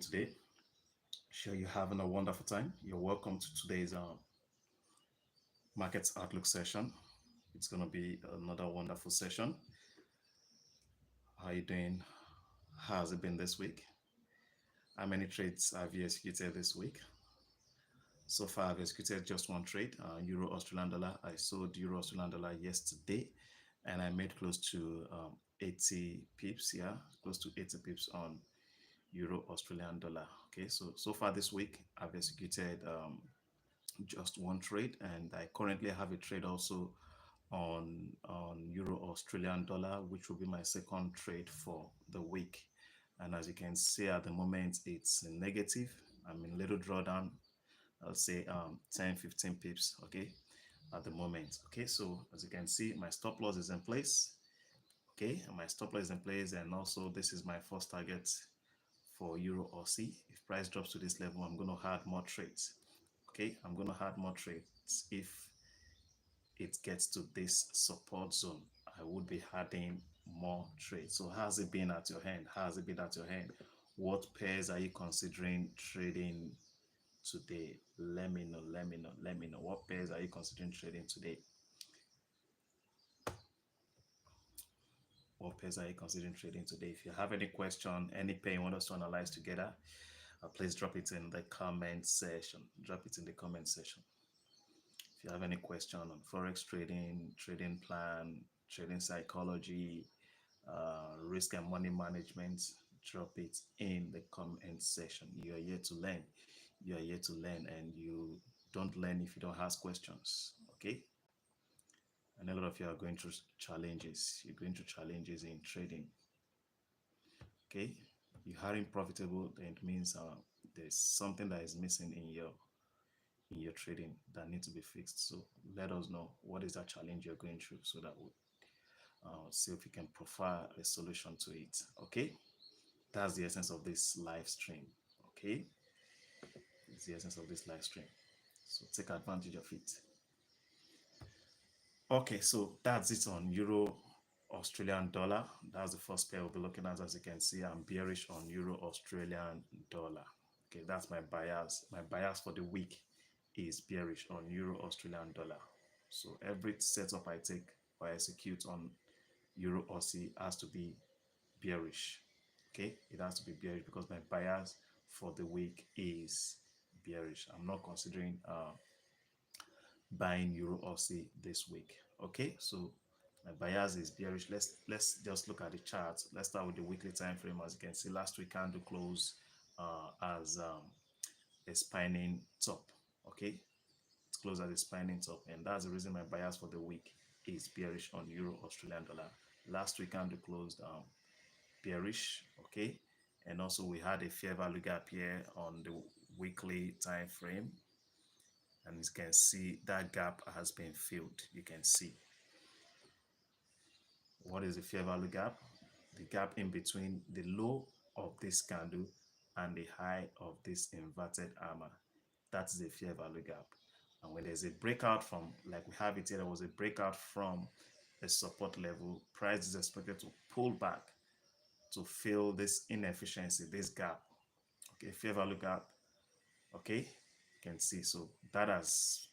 Today. Sure, you're having a wonderful time. You're welcome to today's markets outlook session. It's going to be another wonderful session. How you doing? How's it been this week? How many trades have you executed this week? So far, I've executed just one trade, Euro Australian dollar. I sold Euro Australian dollar yesterday, and I made close to 80 pips. Yeah, close to 80 pips on Euro Australian dollar. Okay, so far this week, I've executed just one trade, and I currently have a trade also on Euro Australian dollar, which will be my second trade for the week. And as you can see at the moment, it's negative. I'm in little drawdown. I'll say 10 15 pips, okay, at the moment. Okay, so as you can see, my stop loss is in place. Okay, and my stop loss is in place, and also this is my first target for Euro Aussie. If price drops to this level, I'm going to add more trades. Okay, I'm going to add more trades if it gets to this support zone. I would be adding more trades. So how's it been at your hand? How's it been at your hand? What pairs are you considering trading today? Let me know. Let me know. What pairs are you considering trading today? What pairs are you considering trading today? If you have any question, any pair you want us to analyze together, please drop it in the comment section. Drop it in the comment section. If you have any question on forex trading, trading plan, trading psychology, risk and money management, drop it in the comment section. You are here to learn. You are here to learn, and you don't learn if you don't ask questions. Okay. And a lot of you are going through challenges. You're going through challenges in trading. Okay. You aren't profitable, then it means there's something that is missing in your trading that needs to be fixed. So let us know what is that challenge you're going through, so that we see if we can profile a solution to it. Okay, that's the essence of this live stream. Okay, it's the essence of this live stream, so take advantage of it. Okay, so that's it on Euro Australian dollar. That's the first pair we'll be looking at. As you can see, I'm bearish on Euro Australian dollar. Okay, that's my bias. My bias for the week is bearish on Euro Australian dollar. So every setup I take or execute on Euro Aussie has to be bearish. Okay, it has to be bearish because my bias for the week is bearish. I'm not considering buying Euro Aussie this week. Okay, so my bias is bearish. Let's just look at the chart. Let's start with the weekly time frame. As you can see, last week candle close as a spinning top. Okay, it's closed as a spinning top, and that's the reason my bias for the week is bearish on Euro Australian dollar. Last week candle closed bearish. Okay, and also we had a fair value gap here on the weekly time frame, and you can see that gap has been filled. You can see what is the fair value gap? The gap in between the low of this candle and the high of this inverted hammer. That's the fair value gap. And when there's a breakout from, like we have it here, there was a breakout from a support level, price is expected to pull back to fill this inefficiency, this gap. Okay, fair value gap. Okay, you can see. So that has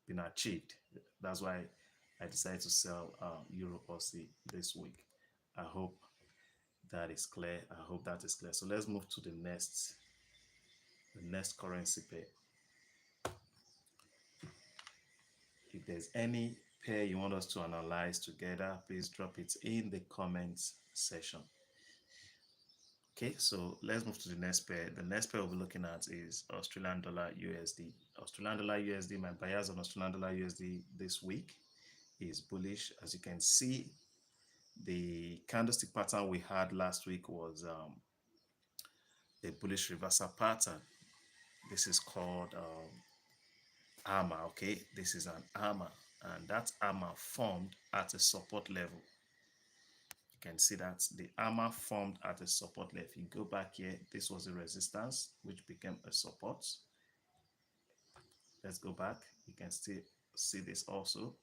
been achieved. That's why I decided to sell Euro Aussie this week. I hope that is clear. I hope that is clear. So let's move to the next currency pair. If there's any pair you want us to analyze together, please drop it in the comments section. Okay, so let's move to the next pair. The next pair we'll be looking at is Australian dollar USD. Australian dollar USD, my bias on Australian dollar USD this week is bullish. As you can see, the candlestick pattern we had last week was a bullish reversal pattern. This is called armor. Okay, this is an armor, and that armor formed at a support level. You can see that the armor formed at a support level. If you go back here, this was a resistance which became a support. Let's go back. You can still see this also.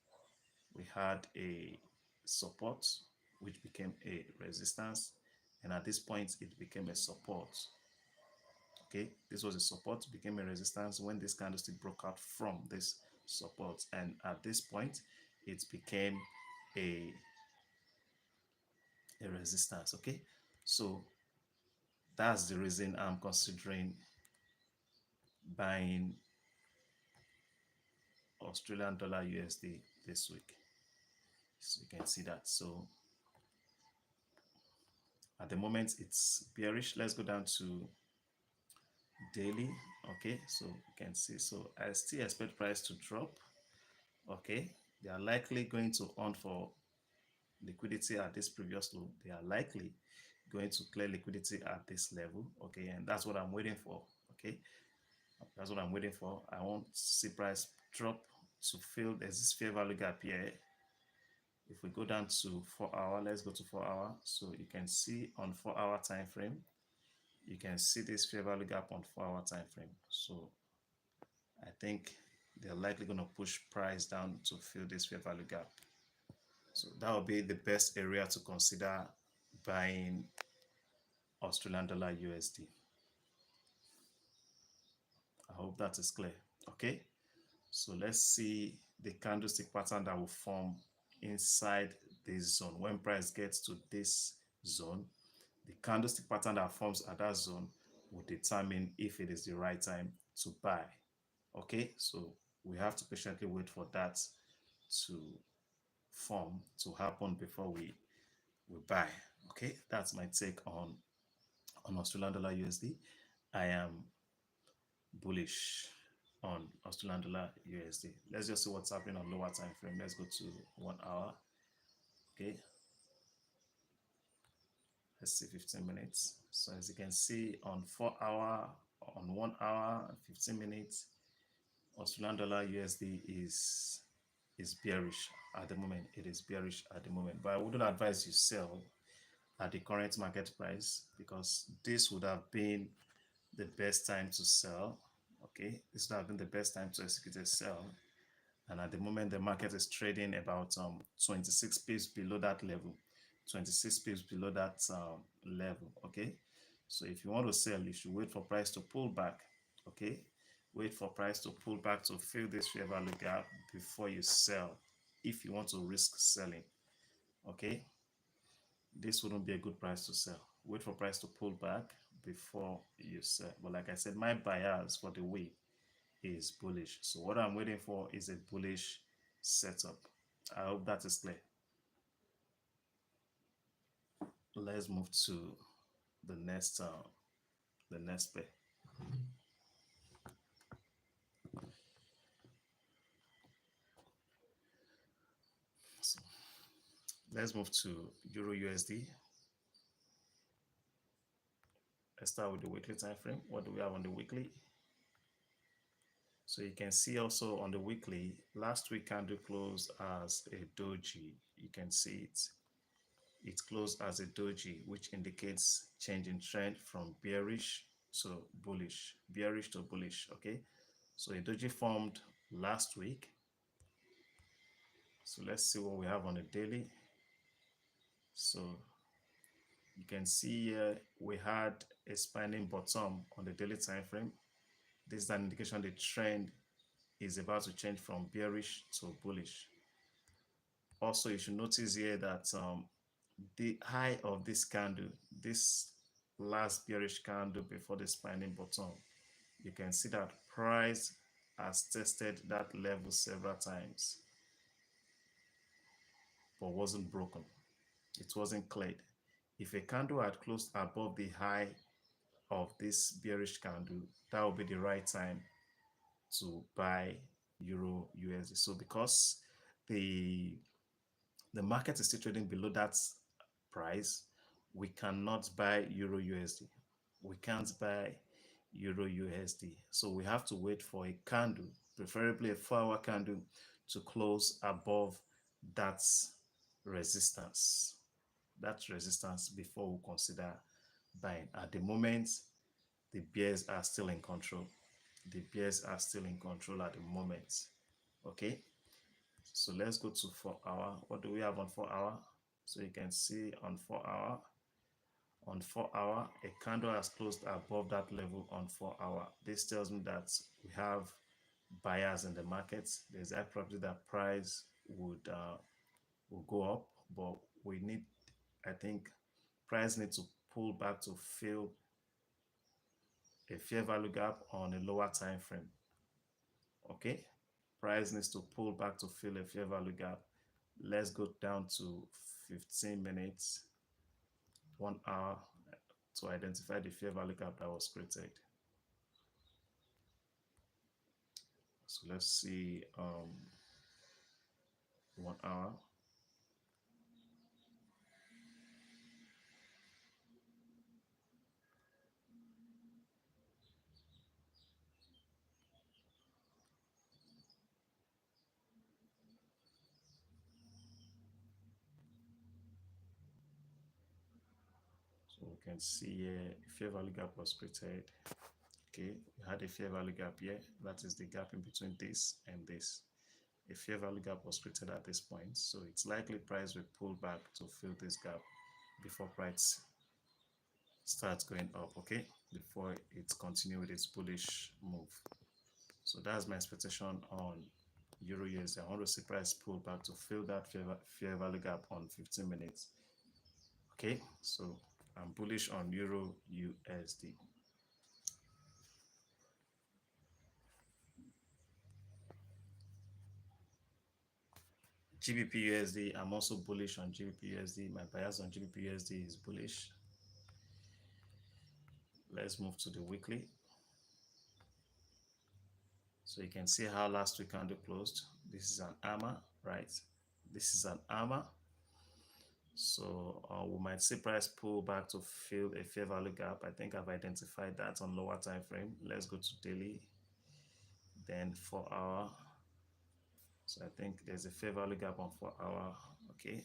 We had a support which became a resistance, and at this point it became a support. Okay, this was a support, became a resistance when this candlestick broke out from this support, and at this point it became a resistance. Okay, so that's the reason I'm considering buying Australian dollar USD this week. So you can see that. So at the moment it's bearish. Let's go down to daily. Okay, so you can see, so I still expect price to drop. Okay, they are likely going to hunt for liquidity at this previous low. They are likely going to clear liquidity at this level. Okay, and that's what I'm waiting for. Okay, that's what I'm waiting for. I want to see price drop to fill. There's this fair value gap here. If we go down to 4 hour, let's go to 4 hour. So you can see on 4 hour time frame, you can see this fair value gap on 4 hour time frame. So I think they're likely going to push price down to fill this fair value gap. So that will be the best area to consider buying Australian dollar USD. I hope that is clear. Okay, so let's see the candlestick pattern that will form inside this zone. When price gets to this zone, the candlestick pattern that forms at that zone will determine if it is the right time to buy. Okay, so we have to patiently wait for that to form, to happen before we buy. Okay, that's my take on Australian dollar USD. I am bullish on Australian dollar USD. Let's just see what's happening on lower time frame. Let's go to 1 hour. Okay, let's see 15 minutes. So as you can see on 4 hour, on 1 hour, 15 minutes, Australian dollar USD is bearish at the moment. It is bearish at the moment, but I wouldn't advise you sell at the current market price, because this would have been the best time to sell. Okay, this would have been the best time to execute a sell, and at the moment the market is trading about 26 pips below that level, 26 pips below that level. Okay, so if you want to sell, you should wait for price to pull back. Okay, wait for price to pull back to fill this fair value gap before you sell, if you want to risk selling. Okay, this wouldn't be a good price to sell. Wait for price to pull back before you sell. But like I said, my bias for the week is bullish. So what I'm waiting for is a bullish setup. I hope that is clear. Let's move to the next pair. So let's move to Euro USD. Let's start with the weekly time frame. What do we have on the weekly? So you can see also on the weekly, last week candle closed as a doji. You can see it. It closed as a doji, which indicates change in trend from bearish to bullish, bearish to bullish. Okay, so a doji formed last week. So let's see what we have on the daily. So you can see we had a spanning bottom on the daily time frame. This is an indication the trend is about to change from bearish to bullish. Also, you should notice here that the high of this candle, this last bearish candle before the spanning bottom, you can see that price has tested that level several times but wasn't broken. It wasn't cleared. If a candle had closed above the high of this bearish candle, that would be the right time to buy Euro USD. So because the market is still trading below that price, we cannot buy Euro USD. We can't buy Euro USD. So we have to wait for a candle, preferably a 4-hour candle, to close above that resistance. That resistance before we consider buying. At the moment, the bears are still in control. The bears are still in control at the moment. Okay, so let's go to 4 hour. What do we have on 4 hour? So you can see on 4 hour, On 4 hour, a candle has closed above that level on 4 hour. This tells me that we have buyers in the market. There's a probability that price will go up, but we need, I think, price needs to pull back to fill a fair value gap on a lower time frame. Okay, price needs to pull back to fill a fair value gap. Let's go down to 15 minutes, 1 hour, to identify the fair value gap that was created. So let's see 1 hour. So we can see here a fair value gap was created. Okay, we had a fair value gap here. That is the gap in between this and this. A fair value gap was created at this point, so it's likely price will pull back to fill this gap before price starts going up, okay, before it continues with its bullish move. So that's my expectation on Euro USD. I want to see price pull back to fill that fair value gap on 15 minutes. Okay, so I'm bullish on Euro USD. GBP USD, I'm also bullish on GBP USD. My bias on GBP USD is bullish. Let's move to the weekly. So you can see how last week candle closed. This is an armor, right? This is an armor. So we might see price pull back to fill a fair value gap. I think I've identified that on lower time frame. Let's go to daily, then 4 hour. So I think there's a fair value gap on 4 hour. Okay.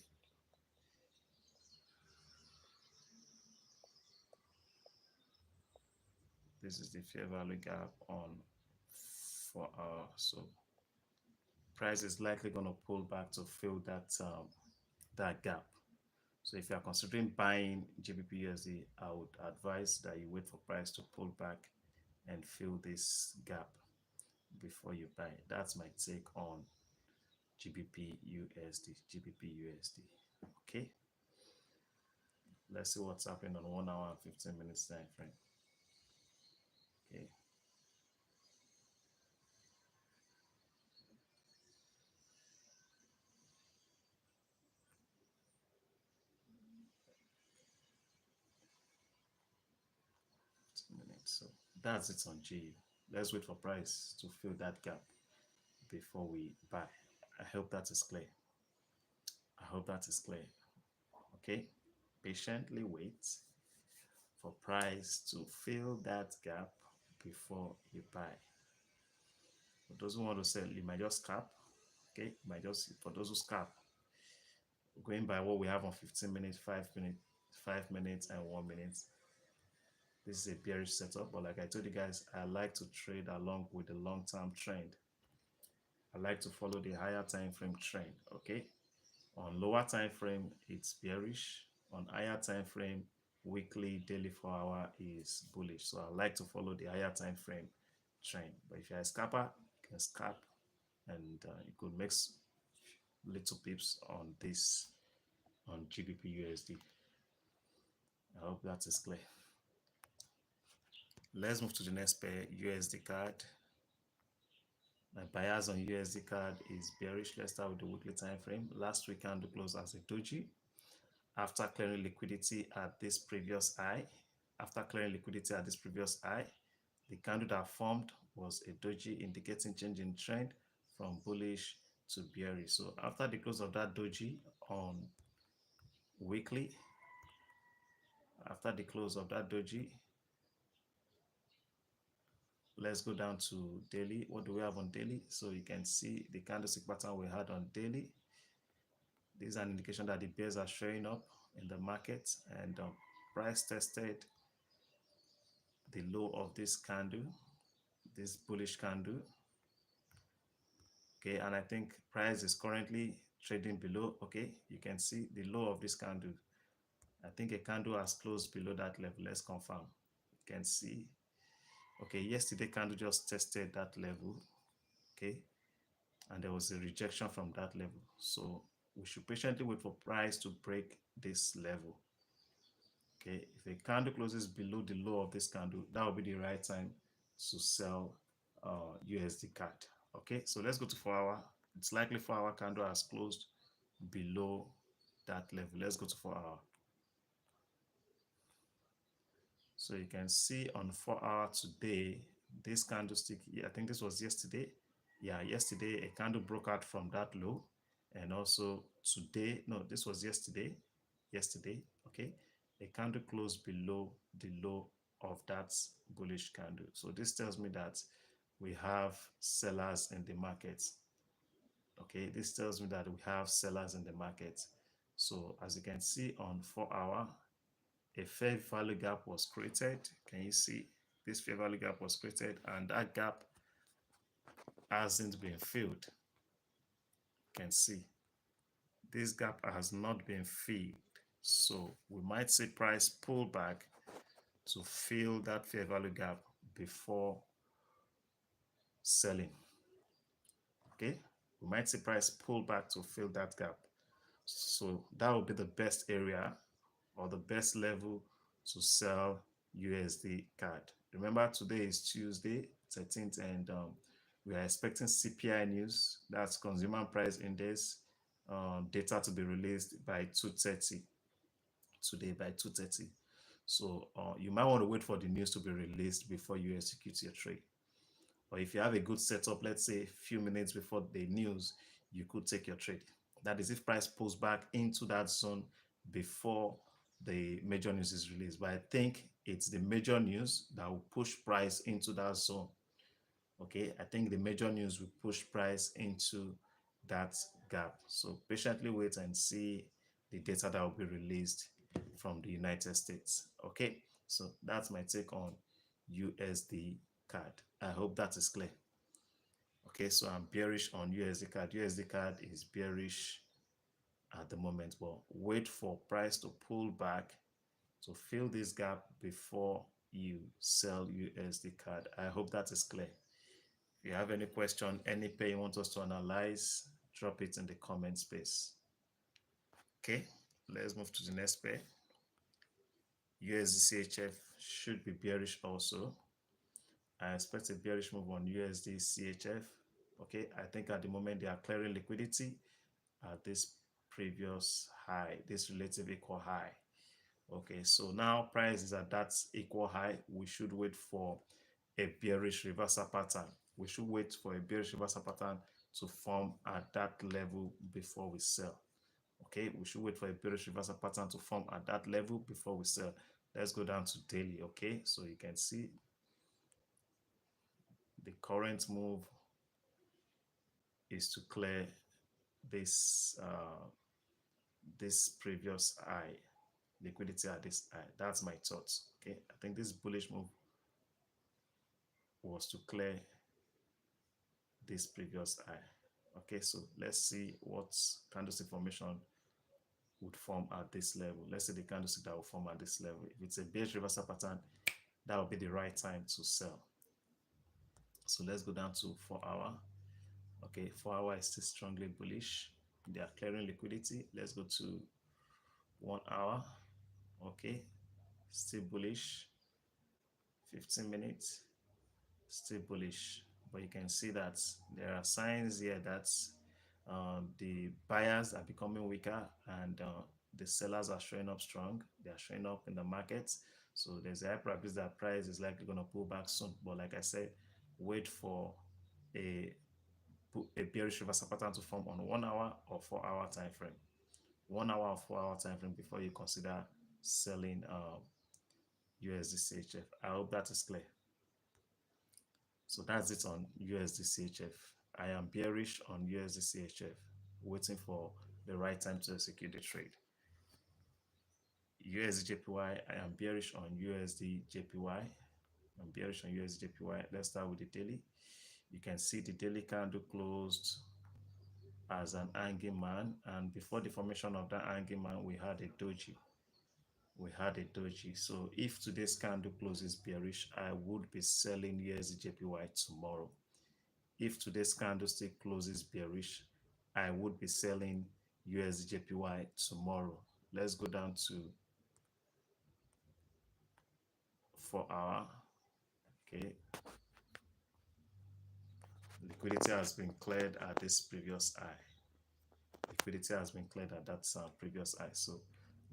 This is the fair value gap on 4 hour. So price is likely going to pull back to fill that gap. So if you are considering buying GBP USD, I would advise that you wait for price to pull back and fill this gap before you buy. That's my take on GBP USD. Okay, let's see what's happening on 1 hour and 15 minutes time frame. Okay, minutes. So that's it on GU. Let's wait for price to fill that gap before we buy. I hope that is clear. I hope that is clear. Okay, patiently wait for price to fill that gap before you buy. For those who want to sell, you might just scalp. Okay, you might just, for those who scalp, going by what we have on 15 minutes, 5 minutes, 5 minutes, and 1 minute. This is a bearish setup, but like I told you guys, I like to trade along with the long-term trend. I like to follow the higher time frame trend. Okay, on lower time frame, it's bearish. On higher time frame, weekly, daily, 4 hour is bullish. So I like to follow the higher time frame trend. But if you're a scalper, you can scalp, and you could make little pips on this, on GBP USD. I hope that is clear. Let's move to the next pair, USD card. My bias on USD card is bearish. Let's start with the weekly time frame. Last week candle closed as a doji. After clearing liquidity at this previous high, the candle that formed was a doji, indicating change in trend from bullish to bearish. So after the close of that doji on weekly, let's go down to daily. What do we have on daily? So you can see the candlestick pattern we had on daily. This is an indication that the bears are showing up in the market, and price tested the low of this candle, this bullish candle. Okay, and I think price is currently trading below. Okay, you can see the low of this candle. I think a candle has closed below that level. Let's confirm. You can see, okay, yesterday candle just tested that level, okay, and there was a rejection from that level. So we should patiently wait for price to break this level. Okay, if a candle closes below the low of this candle, that will be the right time to sell USD CAD. Okay, so let's go to 4 hour. It's likely 4 hour candle has closed below that level. Let's go to 4 hour. So you can see on 4 hour today, this candlestick, I think this was yesterday. Yeah, yesterday a candle broke out from that low. And also today, no, this was yesterday. Yesterday, okay. A candle closed below the low of that bullish candle. So this tells me that we have sellers in the market. Okay, this tells me that we have sellers in the market. So as you can see on 4 hour, a fair value gap was created. Can you see this fair value gap was created, and that gap hasn't been filled? You can see this gap has not been filled, so we might see price pull back to fill that fair value gap before selling. Okay, we might see price pull back to fill that gap, so that would be the best area or the best level to sell USD CAD. Remember, today is Tuesday 13th, and we are expecting CPI news, that's Consumer Price Index data, to be released by 2:30 today, by 2:30. So you might want to wait for the news to be released before you execute your trade. Or if you have a good setup, let's say a few minutes before the news, you could take your trade. That is if price pulls back into that zone before the major news is released. But I think it's the major news that will push price into that zone. Okay, I think the major news will push price into that gap. So patiently wait and see the data that will be released from the United States. Okay, so that's my take on USD CAD. I hope that is clear. Okay, so I'm bearish on USD CAD. USD CAD is bearish at the moment, but wait for price to pull back to fill this gap before you sell USD CAD. I hope that is clear. If you have any question, any pair you want us to analyze, drop it in the comment space. Okay, let's move to the next pair. USD CHF should be bearish also. I expect a bearish move on USD CHF. Okay, I think at the moment they are clearing liquidity at this previous high, this relative equal high. Okay, so now price is at that equal high. We should wait for a bearish reversal pattern. We should wait for a bearish reversal pattern to form at that level before we sell. Okay, we should wait for a bearish reversal pattern to form at that level before we sell. Let's go down to daily. Okay, so you can see the current move is to clear this this previous high, liquidity at this high. That's my thoughts. Okay, I think this bullish move was to clear this previous high. Okay, so let's see what candlestick formation would form at this level. Let's say the candlestick that will form at this level. If it's a bearish reversal pattern, that will be the right time to sell. So let's go down to 4 hour. Okay, 4 hour is still strongly bullish. They are clearing liquidity. Let's go to 1 hour. Okay, still bullish. 15 minutes, still bullish. But you can see that there are signs here that the buyers are becoming weaker, and the sellers are showing up strong. They are showing up in the market. So there's a high probability that price is likely going to pull back soon. But like I said, wait for a bearish reversal pattern to form on 1 hour or 4 hour time frame. 1 hour or 4 hour time frame before you consider selling USD CHF. I hope that is clear. So that's it on USD CHF. I am bearish on USD CHF, waiting for the right time to execute the trade. USD JPY, I am bearish on USD JPY. I'm bearish on USD JPY. Let's start with the daily. You can see the daily candle closed as an hanging man, and before the formation of that hanging man, we had a doji. we had a doji. So if today's candle closes bearish, I would be selling USDJPY tomorrow. If today's candlestick closes bearish, I would be selling USDJPY tomorrow. Let's go down to 4 hour. Okay, liquidity has been cleared at this previous high. Liquidity has been cleared at that previous high. So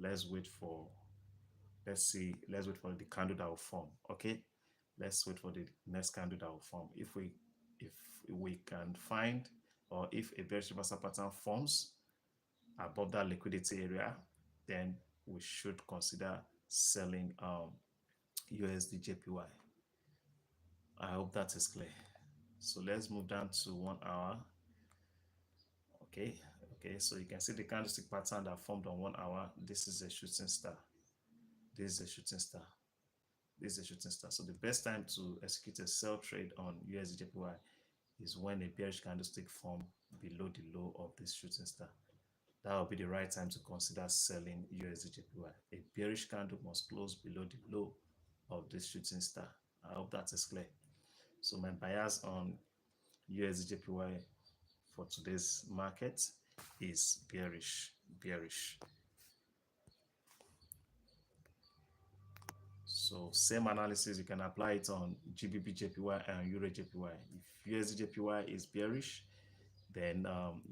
let's wait for, let's wait for the candle that will form. Okay, let's wait for the next candle that will form. If we can find, or if a bearish reversal pattern forms above that liquidity area, then we should consider selling USDJPY. I hope that is clear. So let's move down to 1 hour. Okay, so you can see the candlestick pattern that formed on 1 hour. This is a shooting star. This is a shooting star. This is a shooting star. So the best time to execute a sell trade on USDJPY is when a bearish candlestick form below the low of this shooting star. That will be the right time to consider selling USDJPY. A bearish candle must close below the low of this shooting star. I hope that is clear. So my bias on USDJPY for today's market is bearish. So same analysis, you can apply it on GBP JPY and Euro JPY. If USD JPY is bearish, then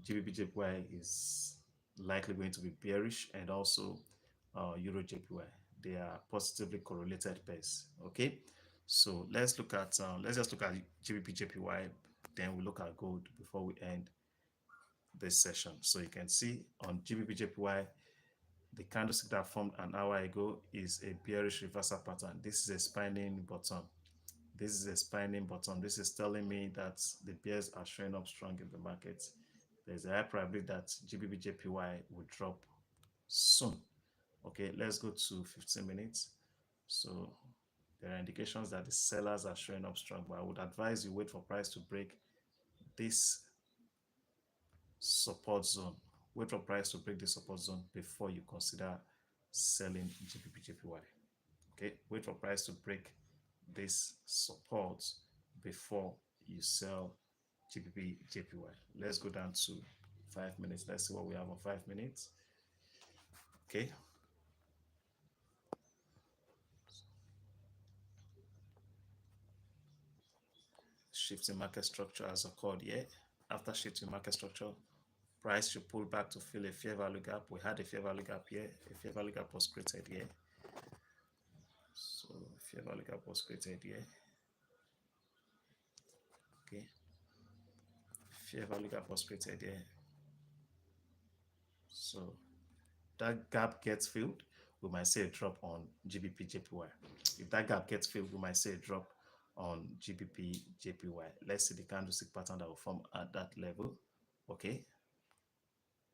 GBP JPY is likely going to be bearish, and also Euro JPY. They are positively correlated pairs. Okay, so let's look at let's just look at GBP JPY, then we look at gold before we end this session. So you can see on GBP JPY, the candlestick that formed an hour ago is a bearish reversal pattern. This is a spinning bottom. This is a spinning bottom. This is telling me that the bears are showing up strong in the market. There's a high probability that GBP JPY will drop soon. Okay, let's go to 15 minutes. So there are indications that the sellers are showing up strong, but I would advise you wait for price to break this support zone. Wait for price to break the support zone before you consider selling GBP JPY. Okay, wait for price to break this support before you sell GBP JPY. Let's go down to 5 minutes. Let's see what we have on 5 minutes. Okay, shifting market structure has occurred here. After shifting market structure, price should pull back to fill a fair value gap. We had a fair value gap here. A fair value gap was created here. So fair value gap was created here. Okay, fair value gap was created here. So that gap gets filled, we might see a drop on GBP JPY. If that gap gets filled, we might see a drop on GBP JPY. Let's see the candlestick pattern that will form at that level. Okay,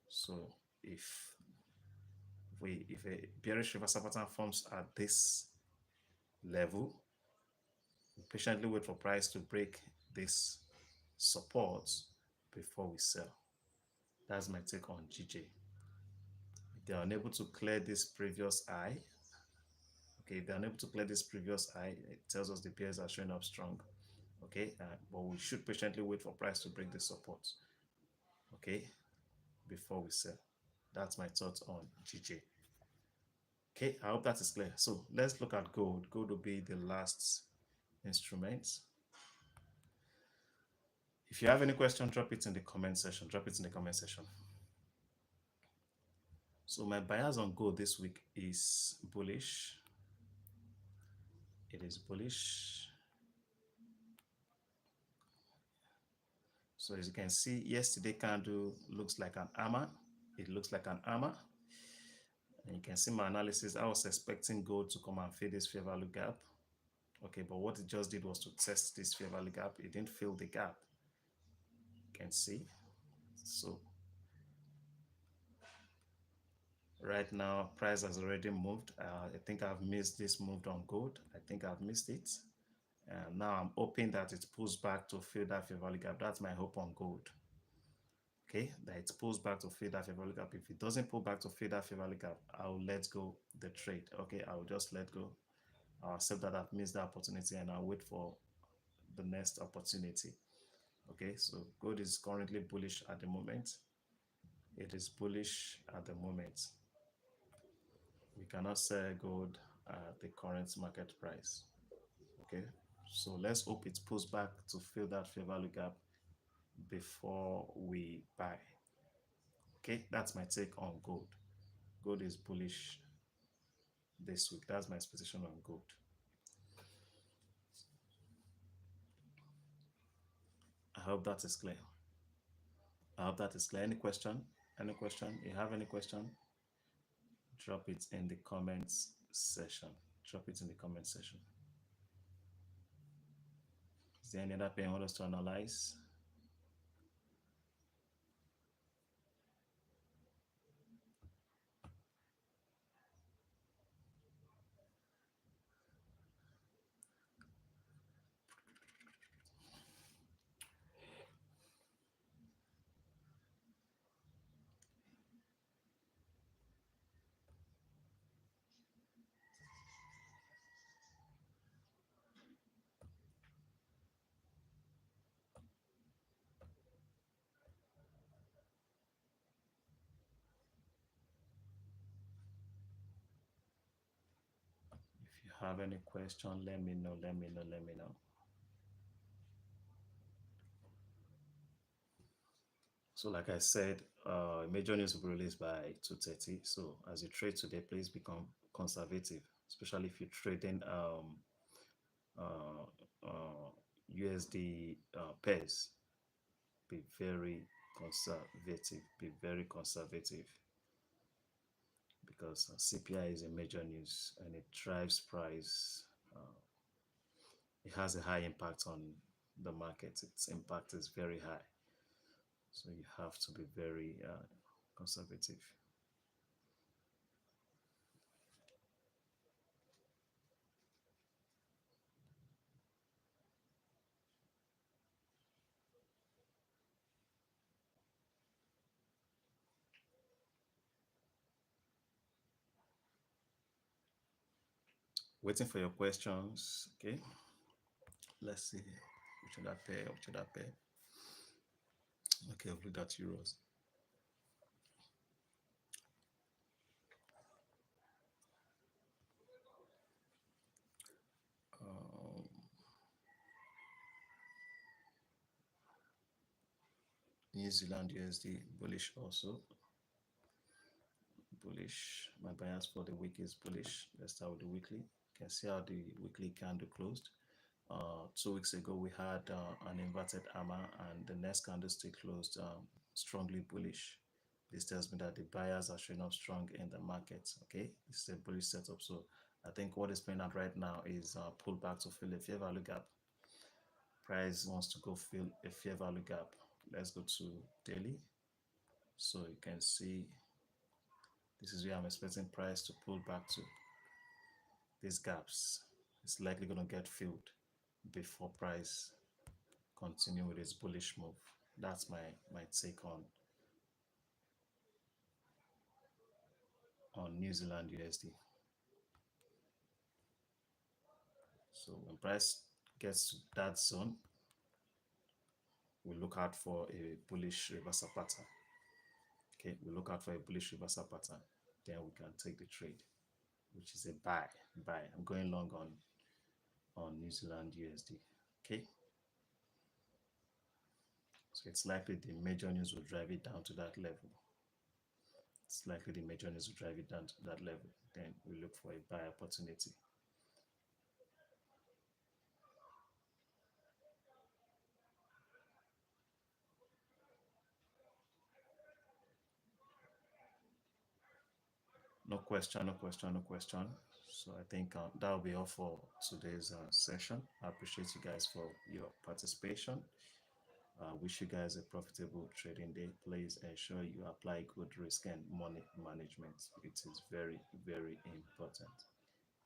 so if a bearish reversal pattern forms at this level, we patiently wait for price to break this support before we sell. That's my take on GJ. If they are unable to clear this previous high, okay, if they're unable to clear this previous high, it tells us the pairs are showing up strong. Okay, but we should patiently wait for price to break the support, okay, before we sell. That's my thoughts on GJ. Okay, I hope that is clear. So let's look at gold. Gold will be the last instrument. If you have any question, drop it in the comment section. So my bias on gold this week is bullish. It is bullish. So as you can see, yesterday candle looks like an hammer. It looks like an hammer. And you can see my analysis. I was expecting gold to come and fill this fair value gap. Okay, but what it just did was to test this fair value gap. It didn't fill the gap. You can see. So right now, price has already moved. I think I've missed this move on gold. I think I've missed it. And now I'm hoping that it pulls back to fill that fair value gap. That's my hope on gold. Okay, that it pulls back to fill that favorable gap. If it doesn't pull back to fill that favorable gap, I'll let go the trade. Okay, I'll just let go. I'll accept that I've missed that opportunity and I'll wait for the next opportunity. Okay, so gold is currently bullish at the moment. It is bullish at the moment. We cannot sell gold at the current market price. Okay, so let's hope it pulls back to fill that fair value gap before we buy. Okay, that's my take on gold. Gold is bullish this week. That's my position on gold. I hope that is clear. I hope that is clear. Any question? Any question? You have any question? Drop it in the comments section. Drop it in the comment section. Is there any other pair you want us to analyze? If you have any question, let me know. Let me know. Let me know. So, like I said, major news will be released by 2:30. So, as you trade today, please become conservative, especially if you're trading uh, USD pairs. Be very conservative. Be very conservative because CPI is a major news and it drives price. Uh, it has a high impact on the market. Its impact is very high. So you have to be very conservative. Waiting for your questions. Okay. Let's see. Which should I pay? Which should I pay? Okay, I've looked at euros. Um, New Zealand USD bullish also. Bullish. My bias for the week is bullish. Let's start with the weekly. You can see how the weekly candle closed. 2 weeks ago, we had an inverted hammer, and the next candlestick closed strongly bullish. This tells me that the buyers are showing up strong in the market. Okay, this is a bullish setup. So I think what is playing out right now is pull back to fill a fair value gap. Price wants to go fill a fair value gap. Let's go to daily. So you can see this is where I'm expecting price to pull back to. These gaps, it's likely going to get filled before price continue with its bullish move. That's my take on New Zealand USD. So when price gets to that zone, we look out for a bullish reversal pattern. Okay, we look out for a bullish reversal pattern. Then we can take the trade, which is a buy. Buy. I'm going long on New Zealand USD. Okay. So it's likely the major news will drive it down to that level. It's likely the major news will drive it down to that level. Then we look for a buy opportunity. No question, no question, no question. So I think that will be all for today's session. I appreciate you guys for your participation. Wish you guys a profitable trading day. Please ensure you apply good risk and money management. It is very, very important.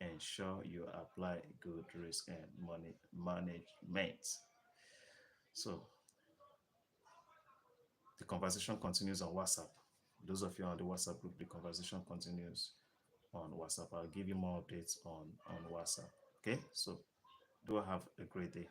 Ensure you apply good risk and money management. So The conversation continues on WhatsApp. Those of you on the WhatsApp group, the conversation continues on WhatsApp. I'll give you more updates on WhatsApp. Okay, so do have a great day.